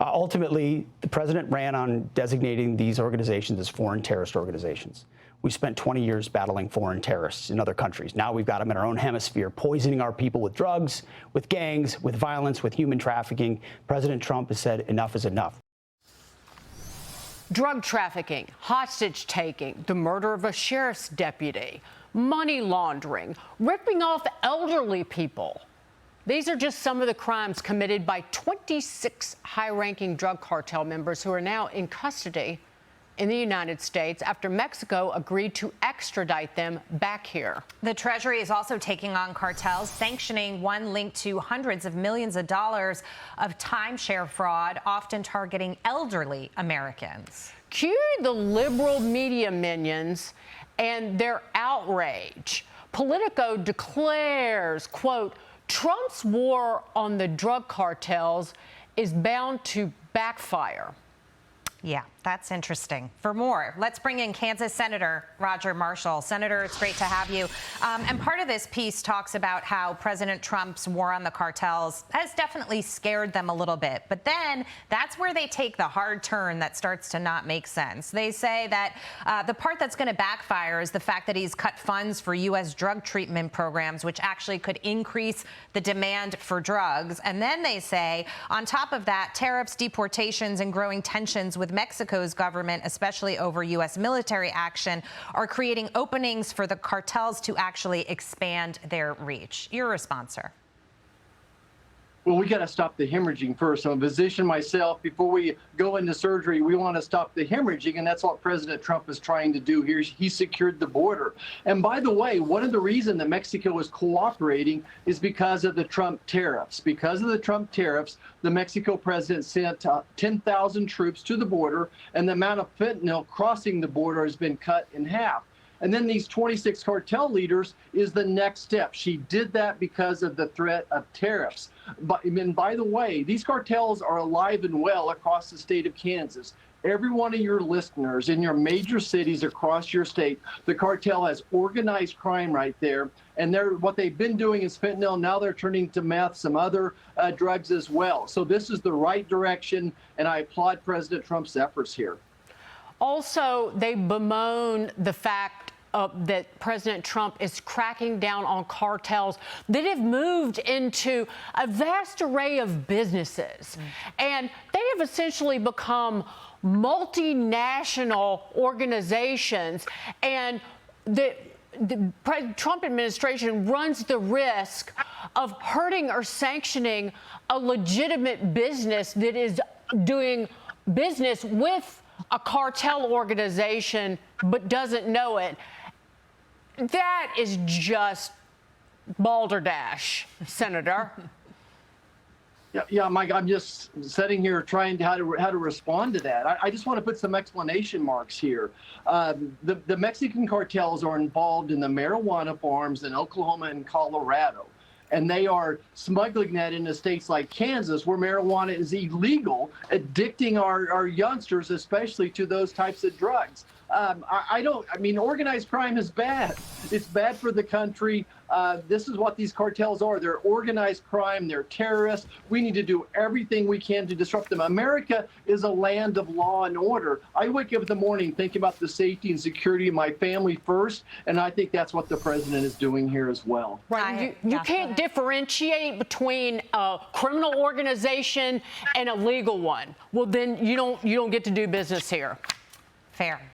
Ultimately, the president ran on designating these organizations as foreign terrorist organizations. We spent 20 years battling foreign terrorists in other countries. Now we've got them in our own hemisphere, poisoning our people with drugs, with gangs, with violence, with human trafficking. President Trump has said enough is enough. Drug trafficking, hostage taking, the murder of a sheriff's deputy, money laundering, ripping off elderly people. These are just some of the crimes committed by 26 high-ranking drug cartel members who are now in custody in the United States after Mexico agreed to extradite them back here. The Treasury is also taking on cartels, sanctioning one linked to hundreds of millions of dollars of timeshare fraud, often targeting elderly Americans. Cue the liberal media minions and their outrage. Politico declares, quote, Trump's war on the drug cartels is bound to backfire. Yeah, that's interesting. For more, let's bring in Kansas Senator Roger Marshall. Senator, it's great to have you. And part of this piece talks about how President Trump's war on the cartels has definitely scared them a little bit. But then that's where they take the hard turn that starts to not make sense. They say that the part that's going to backfire is the fact that he's cut funds for U.S. drug treatment programs, which actually could increase the demand for drugs. And then they say, on top of that, tariffs, deportations, and growing tensions with Mexico's government, especially over U.S. military action, are creating openings for the cartels to actually expand their reach. Your response, sir? Well, we got to stop the hemorrhaging first. I'm a physician myself. Before we go into surgery, we want to stop the hemorrhaging, and that's what President Trump is trying to do here. He secured the border. And by the way, one of the reasons that Mexico is cooperating is because of the Trump tariffs. Because of the Trump tariffs, the Mexico president sent 10,000 troops to the border, and the amount of fentanyl crossing the border has been cut in half. And then these 26 cartel leaders is the next step. She did that because of the threat of tariffs. But and by the way, these cartels are alive and well across the state of Kansas. Every one of your listeners in your major cities across your state, the cartel has organized crime right there. And what they've been doing is fentanyl. Now they're turning to meth, some other drugs as well. So this is the right direction, and I applaud President Trump's efforts here. Also, they bemoan the fact that President Trump is cracking down on cartels that have moved into a vast array of businesses. And they have essentially become multinational organizations. And the Trump administration runs the risk of hurting or sanctioning a legitimate business that is doing business with a cartel organization but doesn't know it. That is just balderdash, Senator. Yeah, Mike, I'm just sitting here trying to how to respond to that. I just want to put some exclamation marks here. The Mexican cartels are involved in the marijuana farms in Oklahoma and Colorado. And they are smuggling that into states like Kansas, where marijuana is illegal, addicting our youngsters, especially to those types of drugs. I mean, organized crime is bad. It's bad for the country. This is what these cartels are. They're organized crime. They're terrorists. We need to do everything we can to disrupt them. America is a land of law and order. I wake up in the morning thinking about the safety and security of my family first, and I think that's what the president is doing here as well. Right. You can't differentiate between a criminal organization and a legal one. Well, then you don't get to do business here. Fair.